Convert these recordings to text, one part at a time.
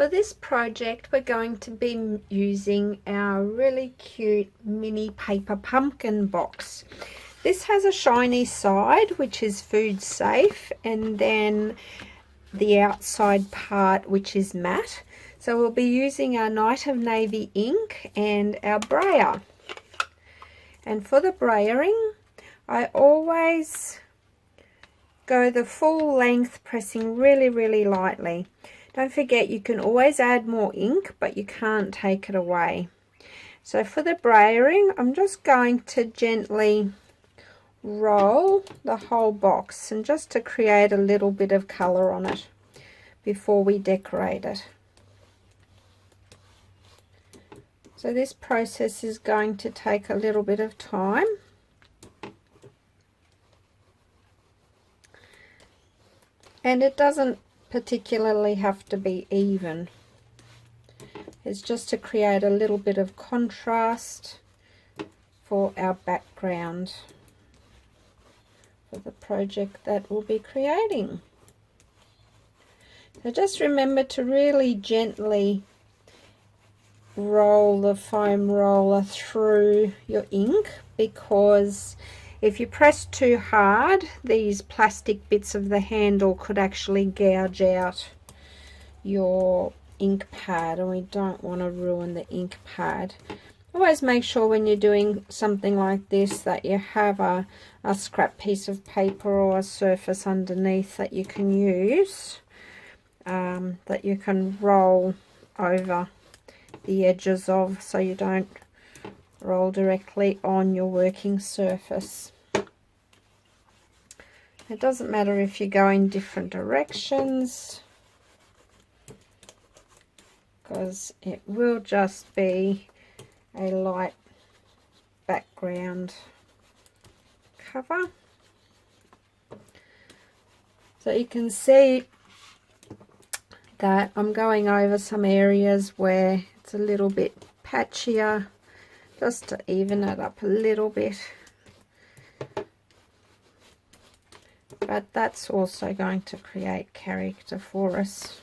For this project, we're going to be using our really cute mini paper pumpkin box. This has a shiny side, which is food safe, and then the outside part, which is matte. So we'll be using our Night of Navy ink and our brayer. And for the brayering, I always go the full length, pressing really lightly. Don't forget, you can always add more ink, but you can't take it away. So for the brayering, I'm just going to gently roll the whole box, and just to create a little bit of colour on it before we decorate it. So this process is going to take a little bit of time. And it doesn't particularly have to be even. It's just to create a little bit of contrast for our background for the project that we'll be creating. So just remember to really gently roll the foam roller through your ink, because if you press too hard, these plastic bits of the handle could actually gouge out your ink pad, and we don't want to ruin the ink pad. Always make sure when you're doing something like this that you have a scrap piece of paper or a surface underneath that you can use, that you can roll over the edges of, so you don't roll directly on your working surface. It doesn't matter if you go in different directions, because it will just be a light background cover. So you can see that I'm going over some areas where it's a little bit patchier, just to even it up a little bit. But that's also going to create character for us.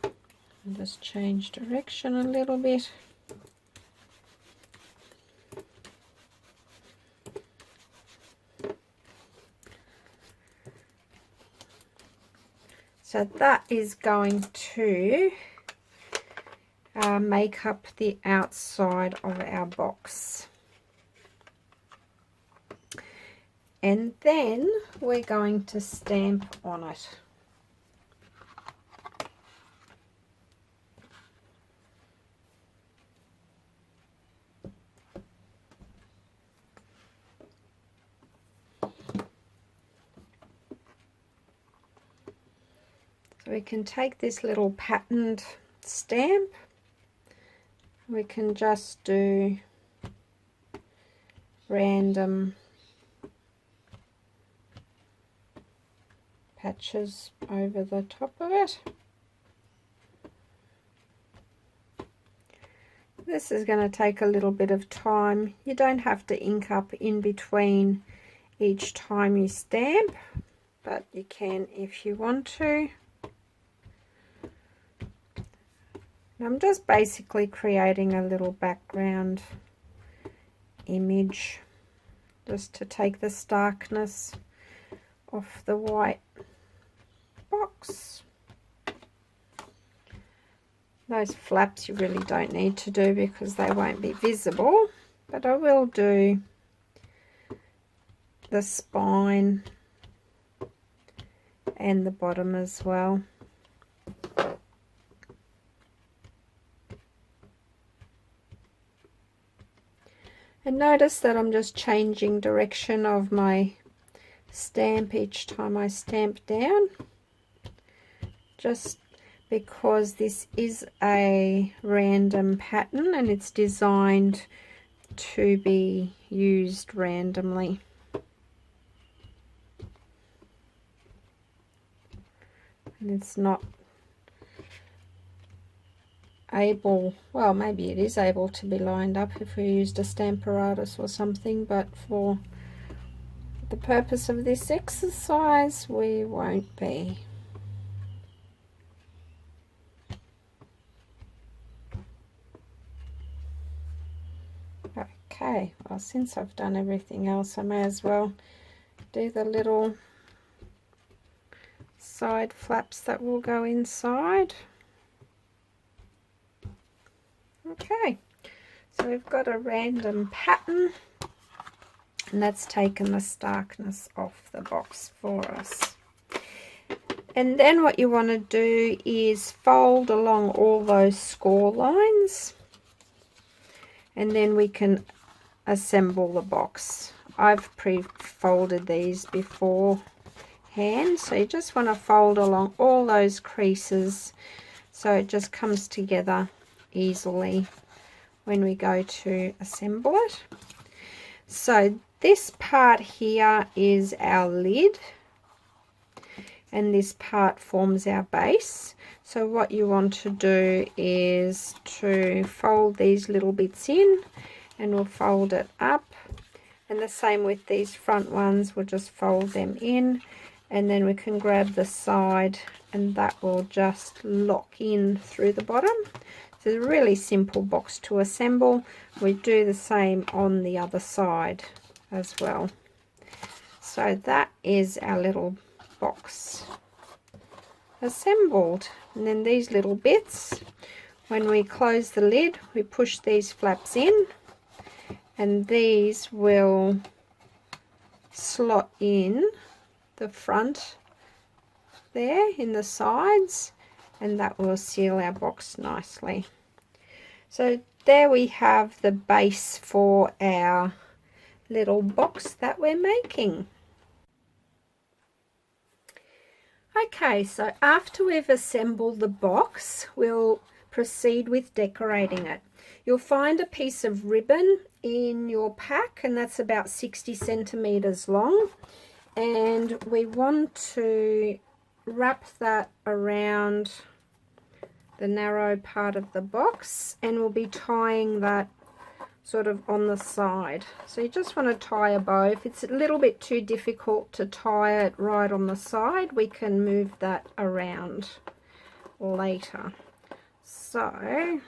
I'll just change direction a little bit. So that is going to make up the outside of our box. And then we're going to stamp on it. So we can take this little patterned stamp, we can just do random patches over the top of it. This is going to take a little bit of time. You don't have to ink up in between each time you stamp, but you can if you want to. I'm just basically creating a little background image just to take the starkness off the white box. Those flaps you really don't need to do because they won't be visible, but I will do the spine and the bottom as well. And notice that I'm just changing direction of my stamp each time I stamp down, just because this is a random pattern and it's designed to be used randomly. And it's not able, well, maybe it is able to be lined up if we used a Stamparatus or something, but for the purpose of this exercise we won't be. Okay, well, since I've done everything else, I may as well do the little side flaps that will go inside. Okay, so we've got a random pattern, and that's taken the starkness off the box for us. And then what you want to do is fold along all those score lines, and then we can assemble the box. I've pre-folded these beforehand, so you just want to fold along all those creases so it just comes together easily when we go to assemble it. So this part here is our lid, and this part forms our base. So what you want to do is to fold these little bits in, and we'll fold it up, and the same with these front ones, we'll just fold them in, and then we can grab the side and that will just lock in through the bottom. So it's a really simple box to assemble. We do the same on the other side as well. So that is our little box assembled. And then these little bits, when we close the lid, we push these flaps in, and these will slot in the front there in the sides, and that will seal our box nicely. So there we have the base for our little box that we're making. Okay, so after we've assembled the box, we'll proceed with decorating it. You'll find a piece of ribbon in your pack, and that's about 60 centimeters long, and we want to wrap that around the narrow part of the box, and we'll be tying that sort of on the side. So you just want to tie a bow. If it's a little bit too difficult to tie it right on the side, we can move that around later. So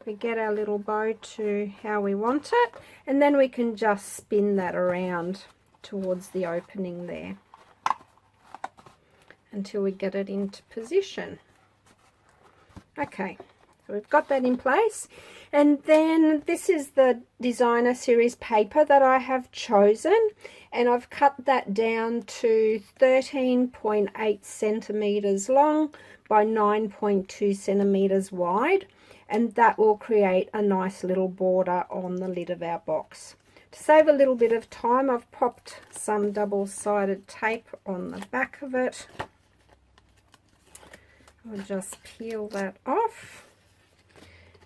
we get our little bow to how we want it, and then we can just spin that around towards the opening there until we get it into position. Okay, so we've got that in place, and then this is the designer series paper that I have chosen, and I've cut that down to 13.8 centimeters long by 9.2 centimeters wide, and that will create a nice little border on the lid of our box. To save a little bit of time, I've popped some double-sided tape on the back of it. I'll just peel that off,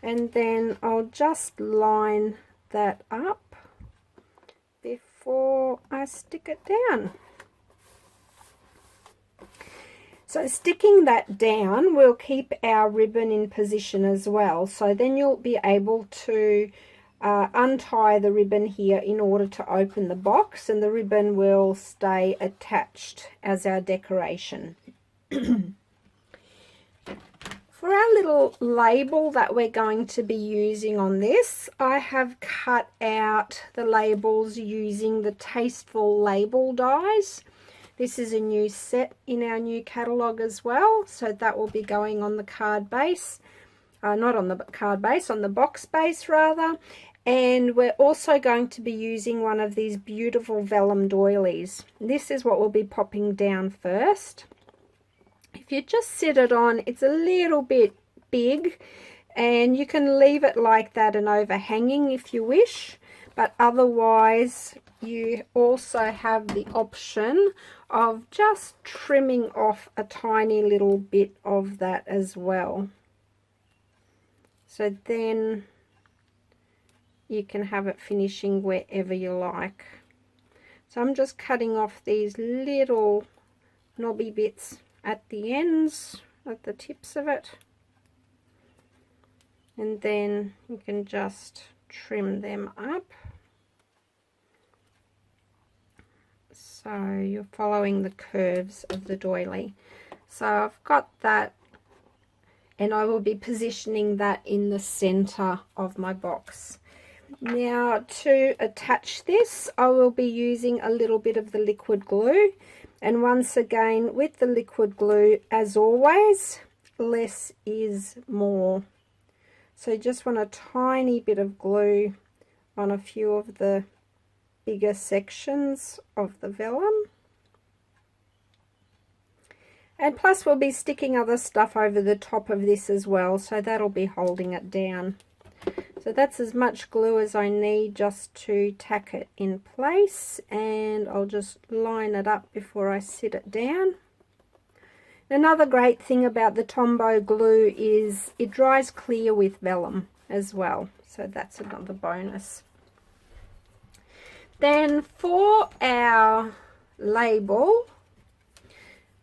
and then I'll just line that up before I stick it down. So sticking that down will keep our ribbon in position as well. So then you'll be able to untie the ribbon here in order to open the box, and the ribbon will stay attached as our decoration. For our little label that we're going to be using on this, I have cut out the labels using the Tasteful label dies. This is a new set in our new catalogue as well, so that will be going on the card base. Not on the card base, on the box base rather. And we're also going to be using one of these beautiful vellum doilies. This is what we'll be popping down first. If you just sit it on, it's a little bit big, and you can leave it like that and overhanging if you wish, but otherwise you also have the option of just trimming off a tiny little bit of that as well. So then you can have it finishing wherever you like. So I'm just cutting off these little knobby bits at the ends, at the tips of it, and then you can just trim them up so you're following the curves of the doily. So I've got that, and I will be positioning that in the center of my box. Now to attach this, I will be using a little bit of the liquid glue, and once again with the liquid glue, as always, less is more. So just want a tiny bit of glue on a few of the bigger sections of the vellum. And plus we'll be sticking other stuff over the top of this as well, so that'll be holding it down. So that's as much glue as I need just to tack it in place, and I'll just line it up before I sit it down. Another great thing about the Tombow glue is it dries clear with vellum as well, so that's another bonus. Then for our label,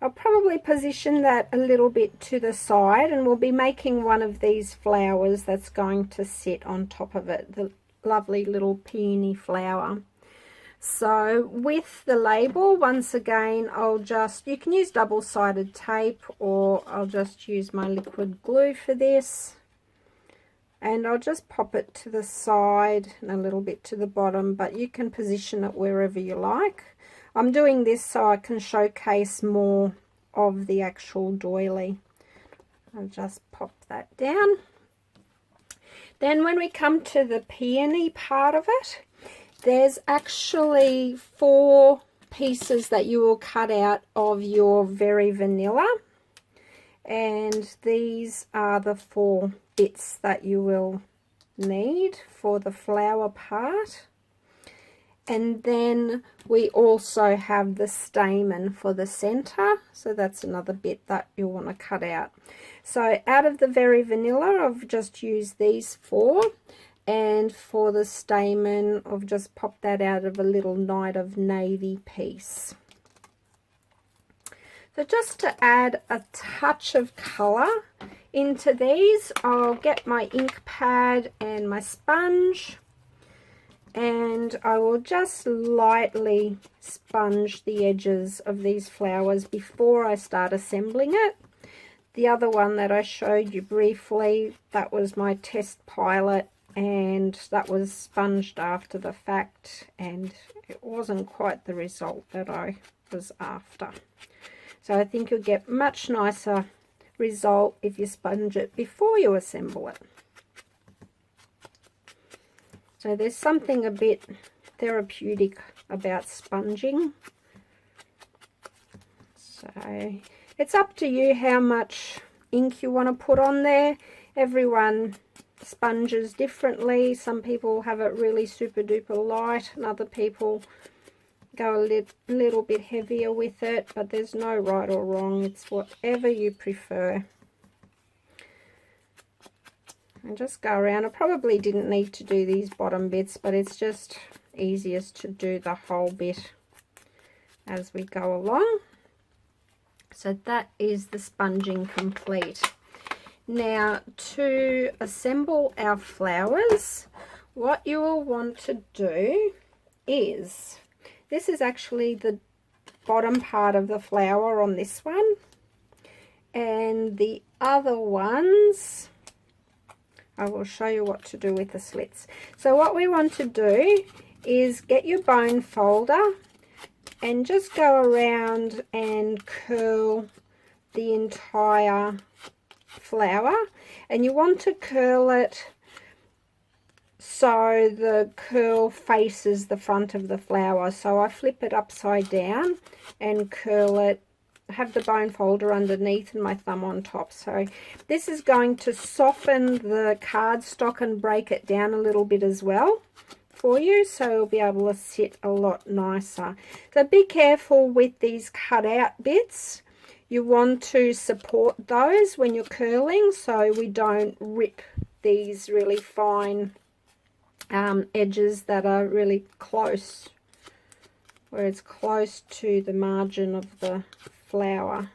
I'll probably position that a little bit to the side, and we'll be making one of these flowers that's going to sit on top of it, the lovely little peony flower. So with the label, once again, you can use double-sided tape, or I'll just use my liquid glue for this. And I'll just pop it to the side and a little bit to the bottom, but you can position it wherever you like. I'm doing this so I can showcase more of the actual doily. I'll just pop that down. Then when we come to the peony part of it, there's actually 4 pieces that you will cut out of your Very Vanilla. And these are the 4 bits that you will need for the flower part. And then we also have the stamen for the center, so that's another bit that you'll want to cut out. So out of the Very Vanilla, I've just used these 4, and for the stamen, I've just popped that out of a little Night of Navy piece. So just to add a touch of colour into these, I'll get my ink pad and my sponge, and I will just lightly sponge the edges of these flowers before I start assembling it. The other one that I showed you briefly, that was my test pilot, and that was sponged after the fact, and it wasn't quite the result that I was after. So I think you'll get much nicer result if you sponge it before you assemble it. So there's something a bit therapeutic about sponging. So it's up to you how much ink you want to put on there. Everyone sponges differently. Some people have it really super duper light, and other people go a little bit heavier with it, but there's no right or wrong. It's whatever you prefer. And just go around. I probably didn't need to do these bottom bits, but it's just easiest to do the whole bit as we go along. So that is the sponging complete. Now to assemble our flowers, what you will want to do is, this is actually the bottom part of the flower on this one, and the other ones I will show you what to do with the slits. So what we want to do is get your bone folder and just go around and curl the entire flower, and you want to curl it so the curl faces the front of the flower. So I flip it upside down and curl it, have the bone folder underneath and my thumb on top. So this is going to soften the cardstock and break it down a little bit as well for you, so you'll be able to sit a lot nicer. So be careful with these cut out bits. You want to support those when you're curling so we don't rip these really fine edges that are really close, where it's close to the margin of the flower.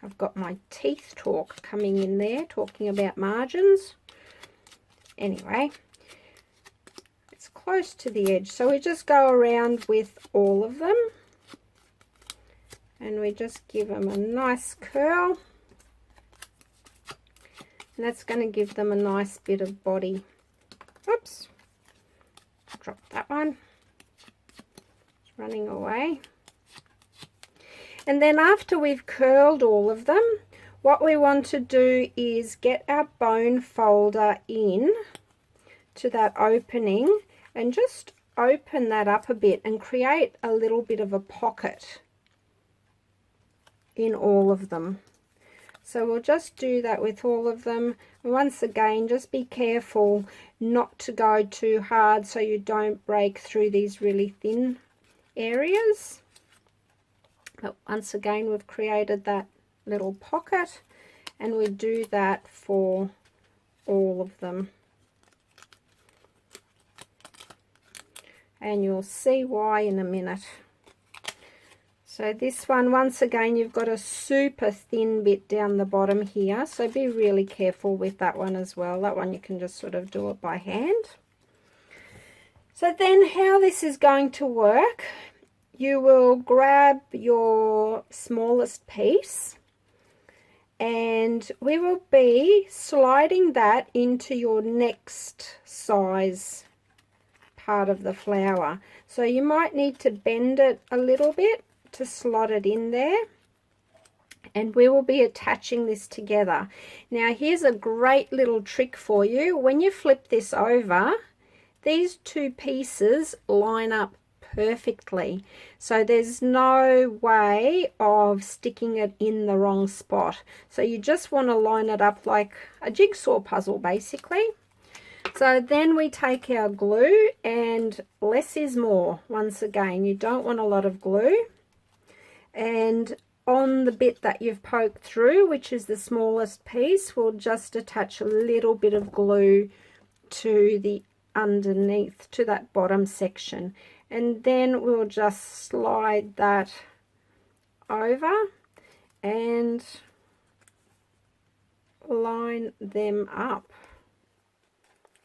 I've got my teeth talk coming in there, talking about margins. Anyway, it's close to the edge, so we just go around with all of them and we just give them a nice curl. And that's going to give them a nice bit of body. Oops, drop that one. It's running away. And then after we've curled all of them, what we want to do is get our bone folder in to that opening and just open that up a bit and create a little bit of a pocket in all of them. So we'll just do that with all of them. Once again, just be careful not to go too hard so you don't break through these really thin areas. But once again, we've created that little pocket, and we do that for all of them. And you'll see why in a minute. So this one, once again, you've got a super thin bit down the bottom here, so be really careful with that one as well. That one you can just sort of do it by hand. So then how this is going to work, you will grab your smallest piece and we will be sliding that into your next size part of the flower. So you might need to bend it a little bit to slot it in there, and we will be attaching this together. Now here's a great little trick for you. When you flip this over, these two pieces line up perfectly, so there's no way of sticking it in the wrong spot. So you just want to line it up like a jigsaw puzzle basically. So then we take our glue, and less is more. Once again, you don't want a lot of glue. And on the bit that you've poked through, which is the smallest piece, we'll just attach a little bit of glue to the underneath, to that bottom section, and then we'll just slide that over and line them up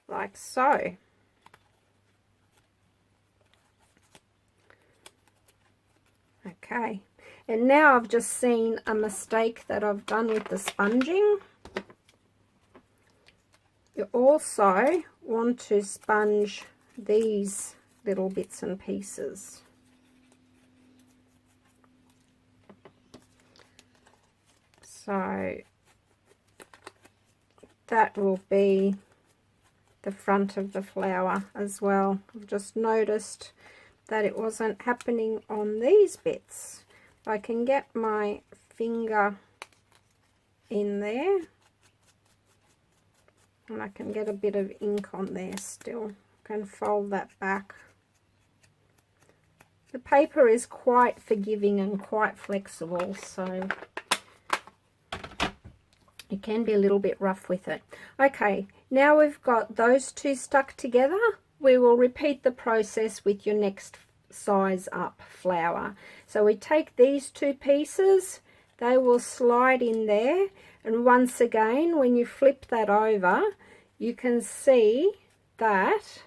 like so. Okay. And now I've just seen a mistake that I've done with the sponging. You also want to sponge these little bits and pieces. So that will be the front of the flower as well. I've just noticed that it wasn't happening on these bits. I can get my finger in there and I can get a bit of ink on there still. I can fold that back. The paper is quite forgiving and quite flexible, so you can be a little bit rough with it. Okay, now we've got those two stuck together, we will repeat the process with your next size up flower. So we take these two pieces, they will slide in there, and once again when you flip that over, you can see that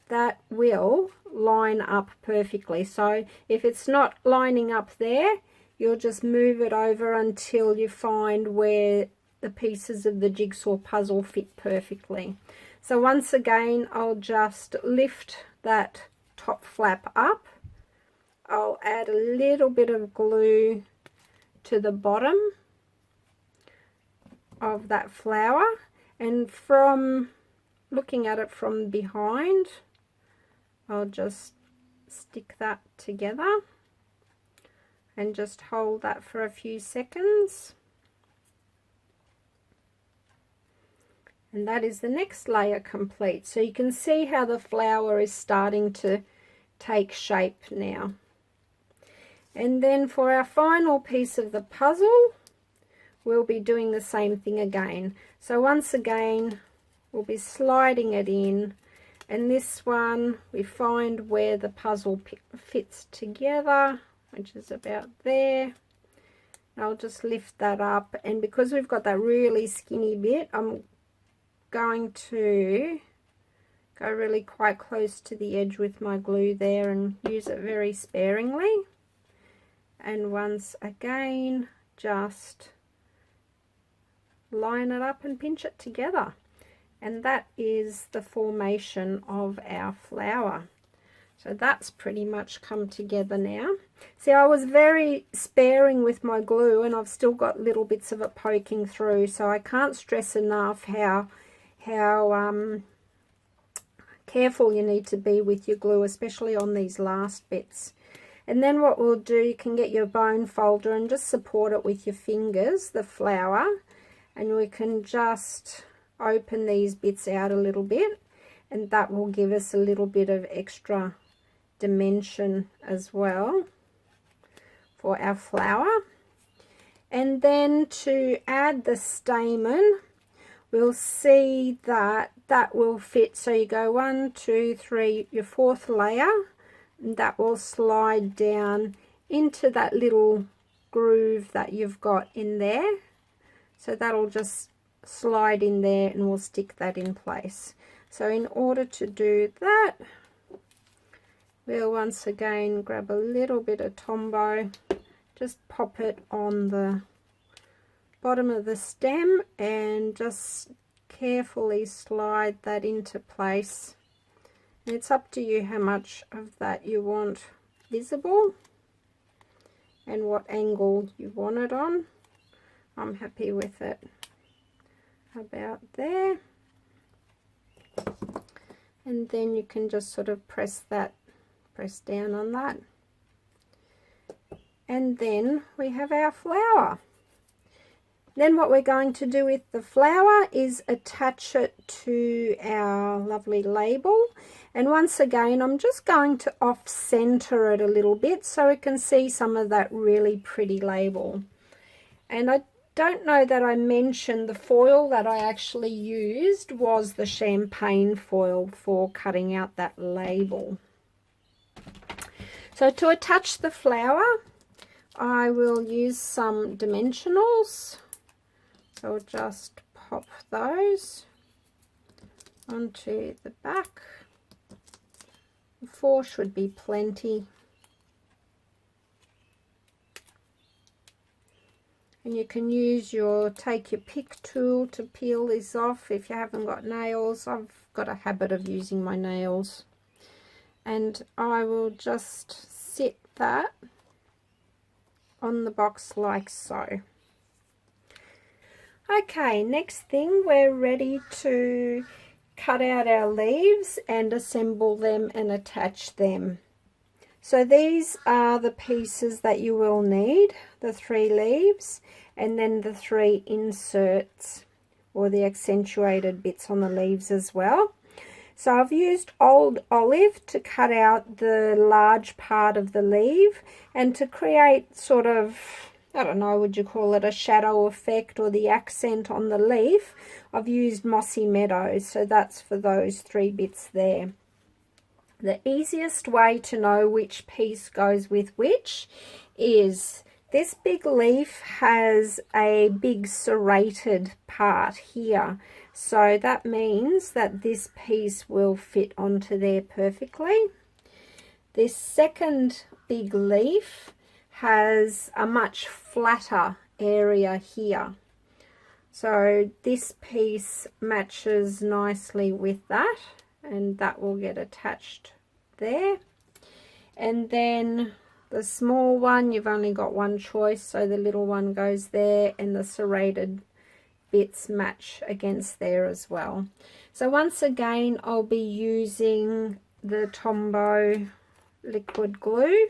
that will line up perfectly. So if it's not lining up there, you'll just move it over until you find where the pieces of the jigsaw puzzle fit perfectly. So once again, I'll just lift that top flap up. I'll add a little bit of glue to the bottom of that flower, and from looking at it from behind, I'll just stick that together and just hold that for a few seconds. And that is the next layer complete. So you can see how the flower is starting to take shape now. And then for our final piece of the puzzle, we'll be doing the same thing again. So once again, we'll be sliding it in, and this one we find where the puzzle fits together, which is about there. I'll just lift that up, and because we've got that really skinny bit, I'm going to go really quite close to the edge with my glue there and use it very sparingly. And once again, just line it up and pinch it together. And that is the formation of our flower. So that's pretty much come together now. See, I was very sparing with my glue, and I've still got little bits of it poking through, so I can't stress enough how careful you need to be with your glue, especially on these last bits. And then what we'll do, you can get your bone folder and just support it with your fingers, the flower, and we can just open these bits out a little bit, and that will give us a little bit of extra dimension as well for our flower. And then to add the stamen, we'll see that that will fit. So you go 1, 2, 3, your fourth layer, and that will slide down into that little groove that you've got in there. So that'll just slide in there, and we'll stick that in place. So in order to do that, we'll once again grab a little bit of Tombow, just pop it on the bottom of the stem and just carefully slide that into place. And it's up to you how much of that you want visible and what angle you want it on. I'm happy with it about there. And then you can just sort of press down on that. And then we have our flower. Then what we're going to do with the flower is attach it to our lovely label. And once again, I'm just going to off-center it a little bit so we can see some of that really pretty label. And I don't know that I mentioned the foil that I actually used was the champagne foil for cutting out that label. So to attach the flower, I will use some dimensionals. So I'll just pop those onto the back. 4 should be plenty. And you can use take your pick tool to peel this off if you haven't got nails. I've got a habit of using my nails. And I will just sit that on the box like so. Okay, next thing, we're ready to cut out our leaves and assemble them and attach them. So these are the pieces that you will need, the 3 leaves and then the 3 inserts or the accentuated bits on the leaves as well. So I've used old olive to cut out the large part of the leaf, and to create sort of, I don't know, would you call it a shadow effect or the accent on the leaf, I've used Mossy Meadows, so that's for those 3 bits there. The easiest way to know which piece goes with which is this big leaf has a big serrated part here. So that means that this piece will fit onto there perfectly. This second big leaf has a much flatter area here. So this piece matches nicely with that, and that will get attached there. And then the small one, you've only got one choice, so the little one goes there, and the serrated bits match against there as well. So once again, I'll be using the Tombow liquid glue,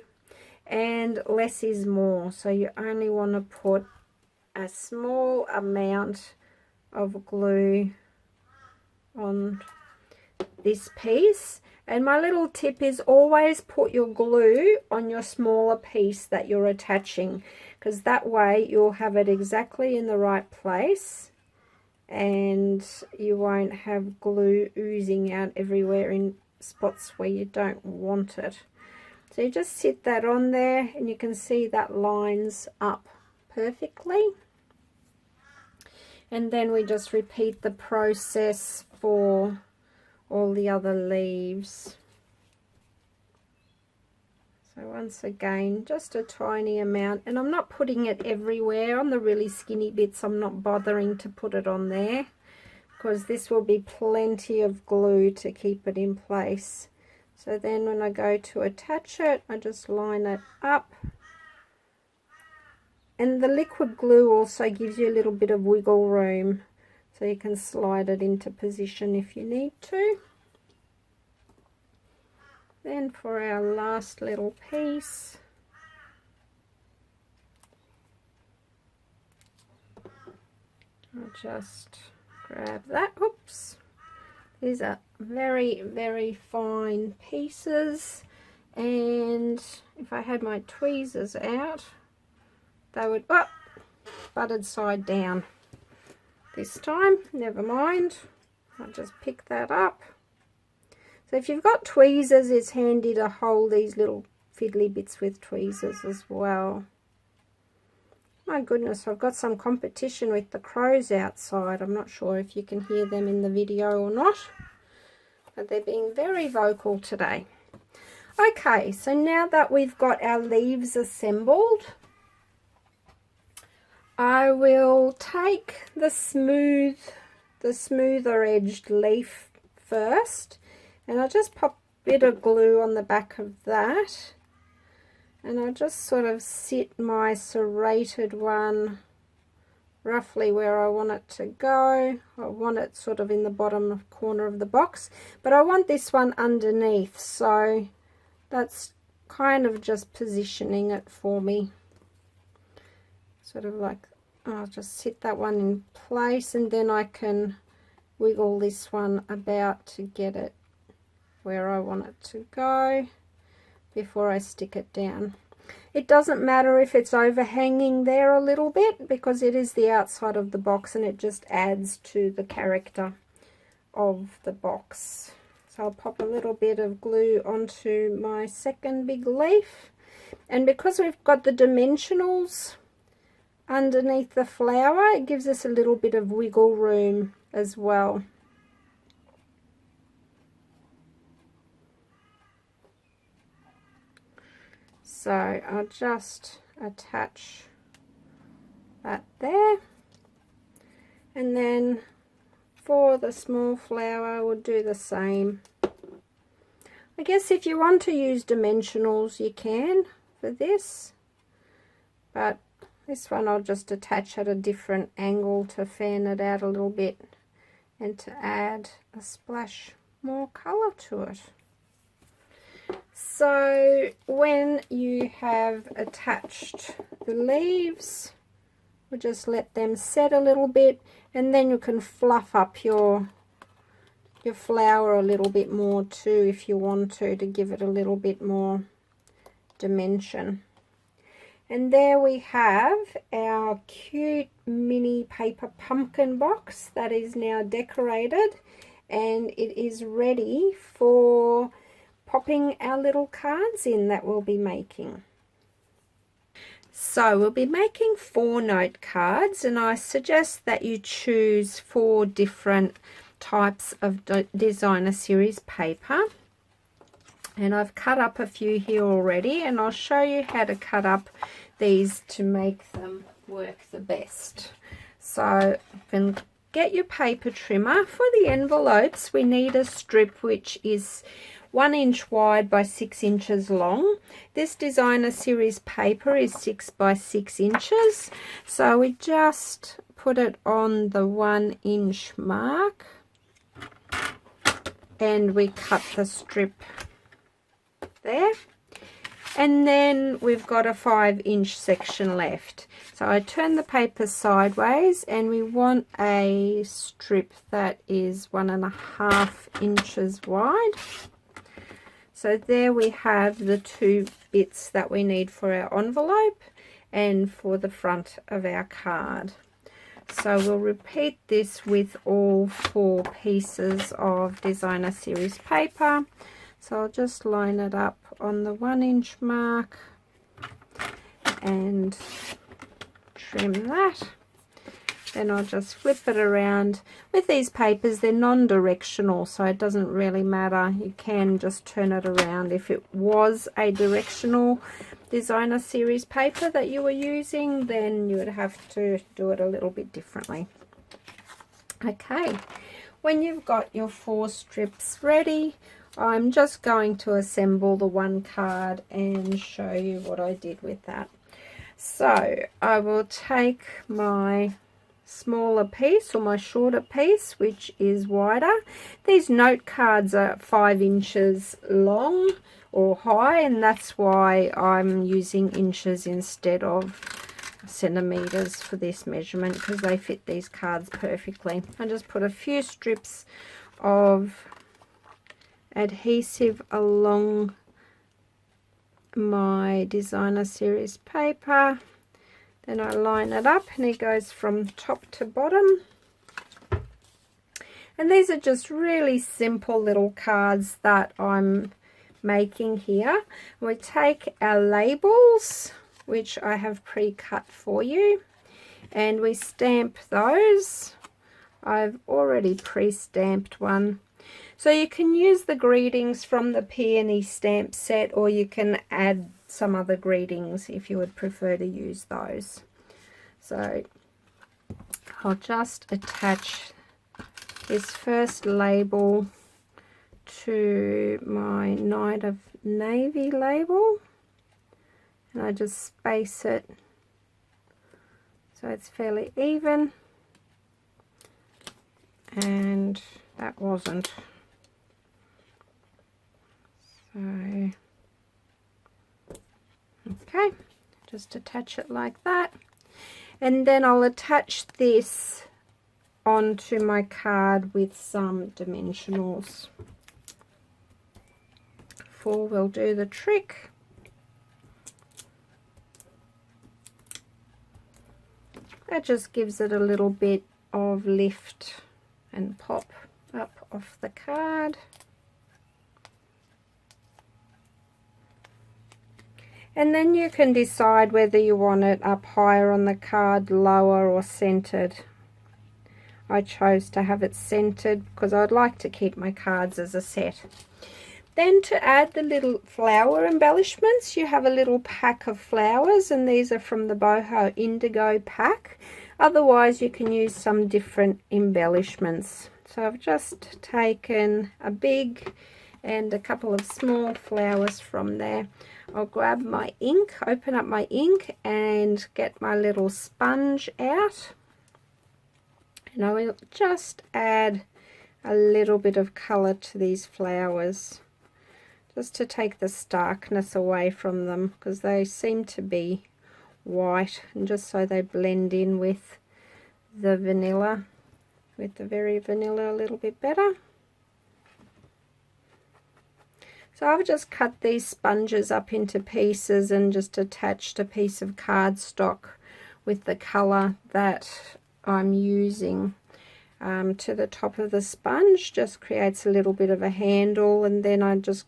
and less is more, so you only want to put a small amount of glue on this piece. And my little tip is always put your glue on your smaller piece that you're attaching, because that way you'll have it exactly in the right place and you won't have glue oozing out everywhere in spots where you don't want it. So you just sit that on there, and you can see that lines up perfectly. And then we just repeat the process for all the other leaves. So once again, just a tiny amount, and I'm not putting it everywhere. On the really skinny bits, I'm not bothering to put it on there, because this will be plenty of glue to keep it in place. So then when I go to attach it, I just line it up. And the liquid glue also gives you a little bit of wiggle room, so you can slide it into position if you need to. Then for our last little piece, I'll just grab that. Oops. These are very, very fine pieces, and if I had my tweezers out, they would, oh, butted side down. This time, never mind. I'll just pick that up. So if you've got tweezers, it's handy to hold these little fiddly bits with tweezers as well. My goodness, I've got some competition with the crows outside. I'm not sure if you can hear them in the video or not, but they're being very vocal today. Okay, so now that we've got our leaves assembled, I will take the smoother edged leaf first, and I'll just pop a bit of glue on the back of that, and I'll just sort of sit my serrated one roughly where I want it to go. I want it sort of in the bottom corner of the box, but I want this one underneath, so that's kind of just positioning it for me. Sort of like, I'll just sit that one in place, and then I can wiggle this one about to get it where I want it to go before I stick it down. It doesn't matter if it's overhanging there a little bit, because it is the outside of the box and it just adds to the character of the box. So I'll pop a little bit of glue onto my second big leaf, and because we've got the dimensionals underneath the flower, it gives us a little bit of wiggle room as well. So I'll just attach that there, and then for the small flower we'll do the same. I guess if you want to use dimensionals you can for this, but this one I'll just attach at a different angle to fan it out a little bit and to add a splash more colour to it. So when you have attached the leaves, we'll just let them set a little bit, and then you can fluff up your flower a little bit more too if you want to give it a little bit more dimension. And there we have our cute mini paper pumpkin box that is now decorated, and it is ready for popping our little cards in that we'll be making. So we'll be making 4 note cards, and I suggest that you choose 4 different types of designer series paper. And I've cut up a few here already, and I'll show you how to cut up these to make them work the best. So you can get your paper trimmer. For the envelopes we need a strip which is 1 inch wide by 6 inches long. This designer series paper is 6 by 6 inches, so we just put it on the 1 inch mark and we cut the strip there, and then we've got a 5 inch section left. So I turn the paper sideways, and we want a strip that is 1.5 inches wide. So there we have the 2 bits that we need for our envelope and for the front of our card. So we'll repeat this with all 4 pieces of designer series paper. So I'll just line it up on the 1 inch mark and trim that. Then I'll just flip it around. With these papers, they're non-directional, so it doesn't really matter. You can just turn it around. If it was a directional designer series paper that you were using, then you would have to do it a little bit differently. Okay, when you've got your 4 strips ready, I'm just going to assemble the one card and show you what I did with that. So I will take my smaller piece or my shorter piece, which is wider. These note cards are 5 inches long or high, and that's why I'm using inches instead of centimeters for this measurement, because they fit these cards perfectly. I just put a few strips of adhesive along my designer series paper. Then I line it up and it goes from top to bottom. And these are just really simple little cards that I'm making here. We take our labels, which I have pre-cut for you, and we stamp those. I've already pre-stamped one. So you can use the greetings from the Peony stamp set, or you can add some other greetings if you would prefer to use those. So I'll just attach this first label to my Night of Navy label, and I just space it so it's fairly even, and that wasn't. So okay, just attach it like that, and then I'll attach this onto my card with some dimensionals. 4 will do the trick. That just gives it a little bit of lift and pop up off the card. And then you can decide whether you want it up higher on the card, lower, or centered. I chose to have it centered because I'd like to keep my cards as a set. Then to add the little flower embellishments, you have a little pack of flowers, and these are from the Boho Indigo pack. Otherwise you can use some different embellishments. So I've just taken a big and a couple of small flowers from there. I'll grab my ink, open up my ink, and get my little sponge out. And I will just add a little bit of colour to these flowers, just to take the starkness away from them, because they seem to be white, and just so they blend in with the vanilla, with the very vanilla a little bit better. So I've just cut these sponges up into pieces and just attached a piece of cardstock with the colour that I'm using to the top of the sponge. Just creates a little bit of a handle, and then I just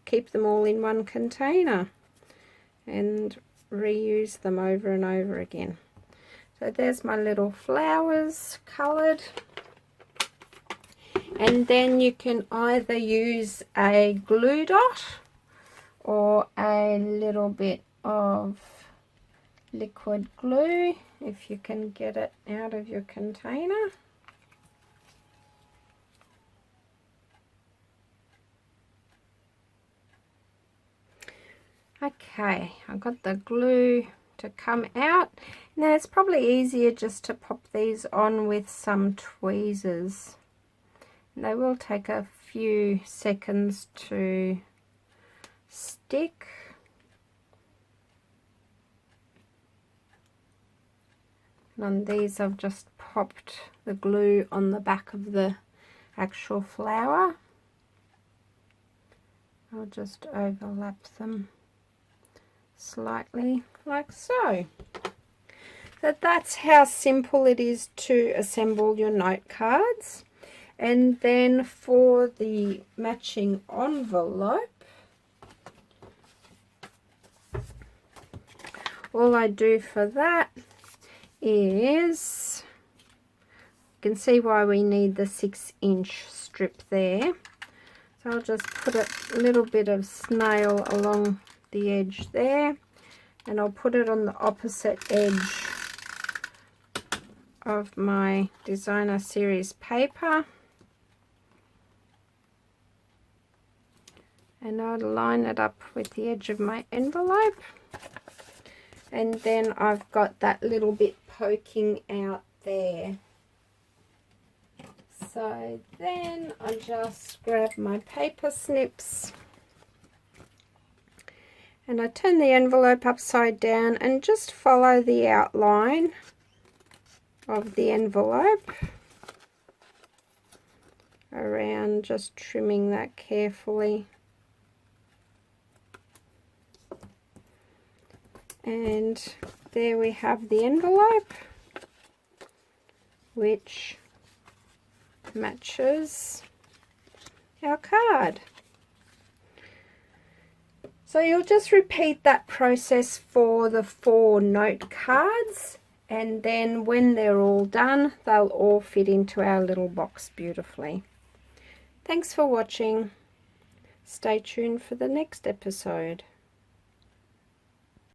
keep them all in one container and reuse them over and over again. So there's my little flowers coloured. And then you can either use a glue dot or a little bit of liquid glue if you can get it out of your container. Okay, I've got the glue to come out. Now it's probably easier just to pop these on with some tweezers. They will take a few seconds to stick. And on these I've just popped the glue on the back of the actual flower. I'll just overlap them slightly like so. So that's how simple it is to assemble your note cards. And then for the matching envelope, all I do for that is can see why we need the 6-inch strip there. So I'll just put a little bit of snail along the edge there, and I'll put it on the opposite edge of my designer series paper, and I'll line it up with the edge of my envelope, and then I've got that little bit poking out there. So then I just grab my paper snips and I turn the envelope upside down and just follow the outline of the envelope around, just trimming that carefully. And there we have the envelope, which matches our card. So you'll just repeat that process for the 4 note cards, and then when they're all done, they'll all fit into our little box beautifully. Thanks for watching. Stay tuned for the next episode.